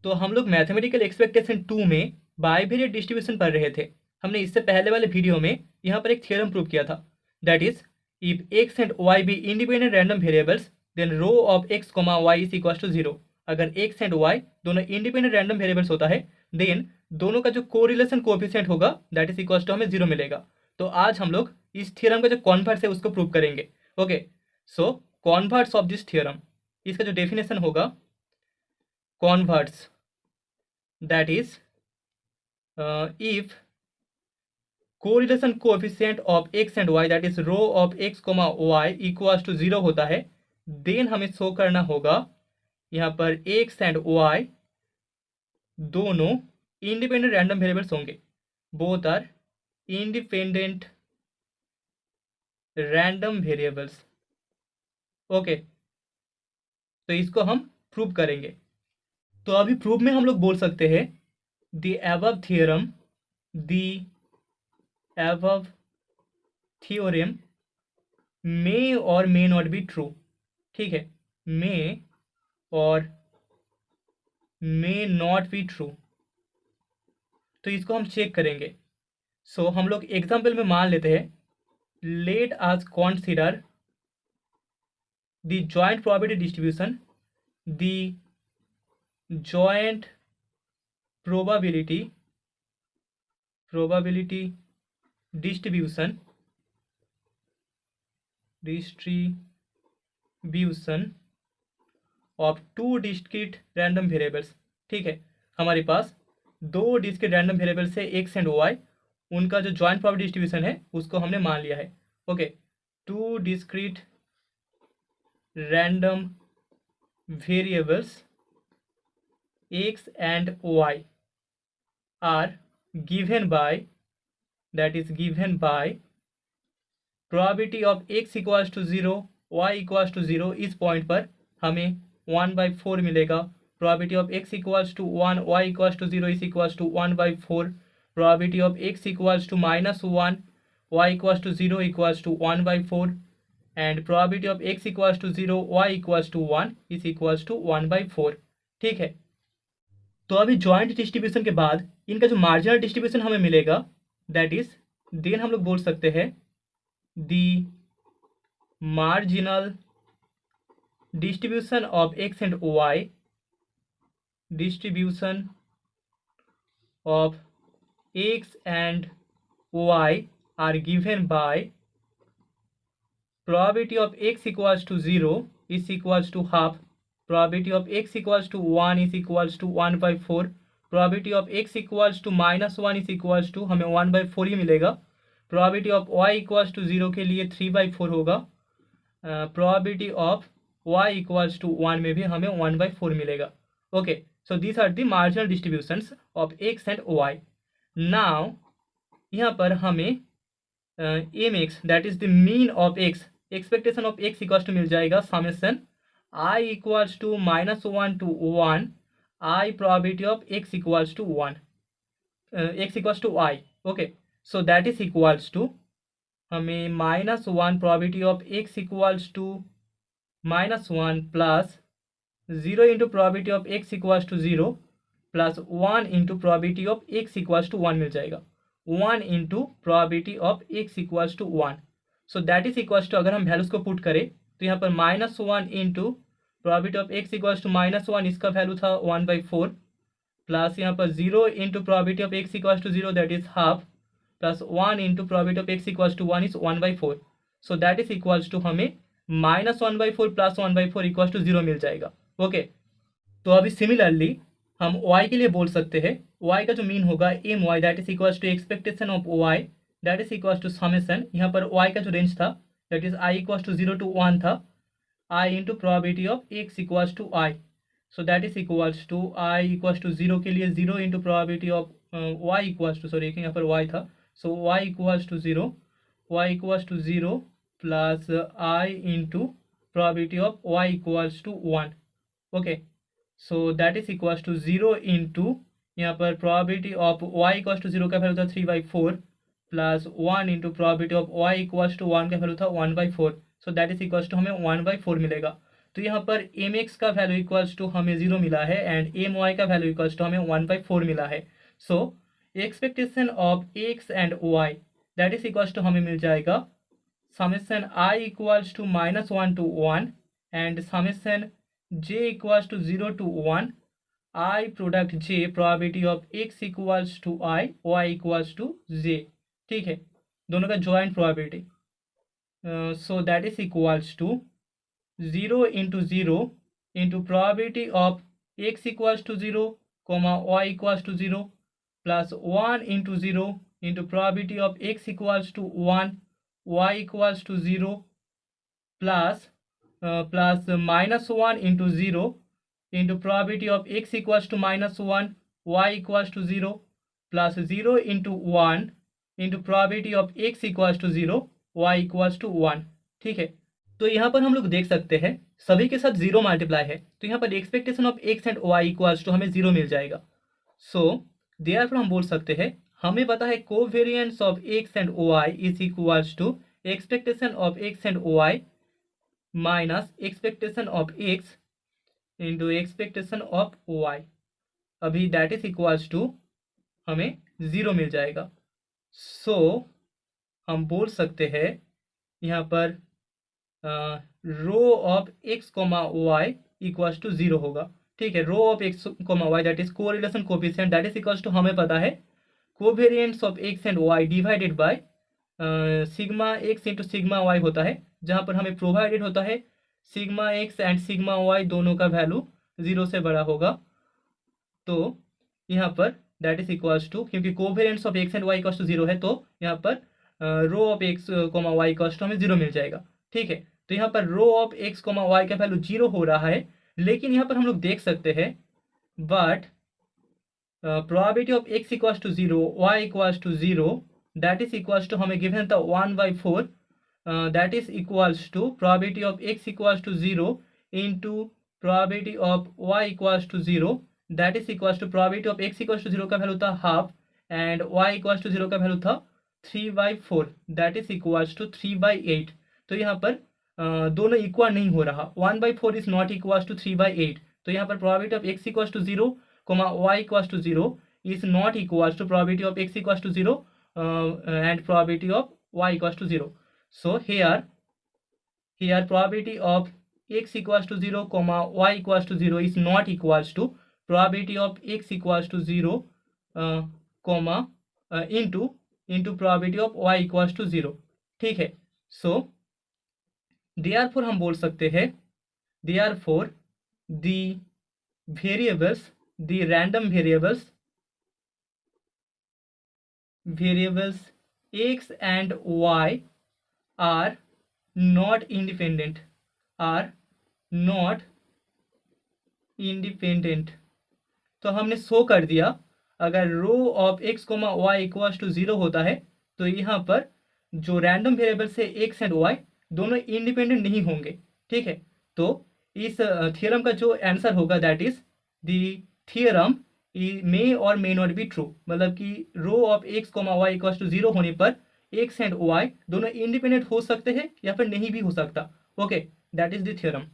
तो हम लोग मैथमेटिकल एक्सपेक्टेशन 2 में बाइवेरिएट डिस्ट्रीब्यूशन पढ़ रहे थे। हमने इससे पहले वाले वीडियो में यहाँ पर एक थ्योरम प्रूव किया था, that is if X and Y be independent random variables then rho of X comma Y is equal to 0। अगर एक्स एंड वाई दोनों इंडिपेंडेंट रैंडम वेरिएबल्स होता है देन दोनों का जो कोरिलेशन कोएफिशिएंट होगा दैट इज इक्वल टू हमें 0 मिलेगा। तो आज हम लोग इस थ्योरम का जो कॉन्वर्स है उसको प्रूव करेंगे। Okay, so converse of this theorem, इसका जो डेफिनेशन होगा converse, that is if correlation coefficient of x and y that is rho of x comma y equals to 0 होता है देन हमें शो करना होगा यहाँ पर x एंड y दोनों इंडिपेंडेंट रैंडम वेरिएबल्स होंगे, both are independent random variables. Okay, तो इसको हम प्रूव करेंगे। तो अभी प्रूफ में हम लोग बोल सकते हैं the above theorem may or may not be true. ठीक है, मे or may not be true, तो इसको हम चेक करेंगे। सो हम लोग एग्जाम्पल में मान लेते हैं, let us consider the joint probability distribution, the joint probability distribution of two discrete random variables। ठीक है, हमारे पास दो डिस्क्रीट रैंडम वेरिएबल्स है एक्स एंड वाई, उनका जो जॉइंट प्रोबेबिलिटी डिस्ट्रीब्यूशन है उसको हमने मान लिया है। Okay, two discrete random variables x and y are given by, that is given by probability of x equals to 0 y equals to 0। इस पॉइंट पर हमें 1/4 मिलेगा। probability of x equals to 1 y equals to 0 is equals to 1/4। probability of x equals to -1 y equals to 0 equals to 1/4 and probability of x equals to 0 y equals to 1 is equals to 1/4। ठीक है, तो अभी joint distribution के बाद इनका जो marginal distribution हमें मिलेगा दैट इज देन हम लोग बोल सकते हैं the marginal distribution of X and Y, distribution of X and Y are given by probability of x equals to 0 is equals to half, probability of x equals to 1 is equals to 1/4, probability of x equals to -1 is equals to हमें 1/4 ही मिलेगा। probability of y equals to 0 के लिए 3/4 होगा। probability of y equals to 1 में भी हमें 1/4 मिलेगा। Okay, so these are the marginal distributions of x and y। now यहाँ पर हमें mx that is the mean of x, expectation of x equals to मिल जाएगा summation I equals to -1 to 1 I probability of x equals to 1 x equals to I। okay, so that is equals to हमें -1 probability of x equals to -1 plus 0 into probability of x equals to 0 plus 1 into probability of x equals to 1 मिल जाएगा। 1 into probability of x equals to 1, so that is equals to अगर हम values को put करें तो यहाँ पर -1 into probability of x equals to -1, इसका value था 1/4 प्लस यहाँ पर 0 into probability of x equals to 0 that is half plus 1 into probability of x equals to 1 is 1/4, so that is equals to हमें -1/4 plus 1/4 equals to 0 मिल जाएगा। Okay, तो अभी similarly हम y के लिए बोल सकते हैं y का जो मीन होगा M Y that is equals to expectation of y that is equals to summation, यहाँ पर y का जो रेंज था that is i equals to 0 to 1 था, I into probability of x equals to I, so that is equals to I equals to 0 के लिए 0 into probability of y equals to, sorry यहाँ पर y था, so y equals to 0 plus I into probability of y equals to 1। okay, so that is equals to 0 into यहाँ पर probability of y equals to 0 का value था 3/4 plus 1 into probability of y equals to 1 का value था 1/4, so that is equals to हमें 1/4 मिलेगा। तो यहाँ पर एम एक्स का वैल्यू इक्वल्स टू हमें 0 मिला है एंड एम वाई का वैल्यू इक्वल्स टू हमें 1/4 मिला है। So expectation of X and Y that is equals to हमें मिल जाएगा summation I equals to -1 to 1 and summation j equals to 0 to 1 i product j probability of x equals to i y equals to j. ठीक है, दोनों का joint probability. So that is equals to 0 into 0 into probability of x equals to 0 comma y equals to 0 plus 1 into 0 into probability of x equals to 1 y equals to 0 plus -1 into 0 into probability of x equals to -1 y equals to 0 plus 0 into 1 into probability of x equals to 0 y equals to 1। ठीक है, तो यहाँ पर हम लोग देख सकते हैं सभी के साथ 0 मल्टीप्लाई है, तो यहाँ पर expectation of X and Y equals to हमें 0 मिल जाएगा। सो देयरफॉर हम बोल सकते हैं हमें पता है covariance of X and Y is equals to expectation of X and Y minus expectation of X into expectation of Y. अभी दैट इज इक्वल्स टू हमें 0 मिल जाएगा। सो हम बोल सकते हैं यहाँ पर rho of X comma Y equals to 0 होगा। ठीक है, rho of X comma Y that is correlation coefficient that is equals to हमें पता है covariance of X and Y divided by sigma X into sigma Y होता है, जहाँ पर हमें प्रोवाइडेड होता है sigma X and sigma Y दोनों का वैल्यू 0 से बड़ा होगा। तो यहाँ पर दैट इज इक्वल्स टू, क्योंकि covariance of X and Y equals to 0 है, तो यहाँ पर rho of X comma Y equals to हमें 0 मिल जाएगा। ठीक है, तो यहाँ पर rho of X comma Y का वैल्यू 0 हो रहा है, लेकिन यहाँ पर हम लोग देख सकते हैं but probability of x equals to 0 Y equals to 0 that is equals to हमें गिवन था 1/4 that is equals to probability of x equals to 0 into probability of Y equals to 0 that is equals to probability of x equals to 0 का value था half and Y equals to 0 का value था 3/4 that is equals to 3/8। तो यहाँ पर दोनों equal नहीं हो रहा, 1/4 इज नॉट इक्वल टू 3/8, तो यहाँ पर probability of X equal to 0 comma Y equal to 0 is not equal to probability of X equal to 0 and probability of Y equal to 0। So here probability of x equals to 0 comma y equals to 0 is not equals to probability of x equals to 0 comma into probability of y equals to 0। ठीक है, so therefore हम बोल सकते हैं therefore the variables the random variables x and y are not independent तो हमने show कर दिया अगर rho of X comma Y equals to 0 होता है तो यहाँ पर जो रैंडम वेरिएबल्स है एक्स एंड वाई दोनों इंडिपेंडेंट नहीं होंगे। ठीक है, तो इस थियरम का जो आंसर होगा that is the theorem may or may not be true, मतलब कि rho of X comma Y equals to 0 होने पर एक्स एंड वाई दोनों इंडिपेंडेंट हो सकते हैं या फिर नहीं भी हो सकता। Okay, that is the theorem.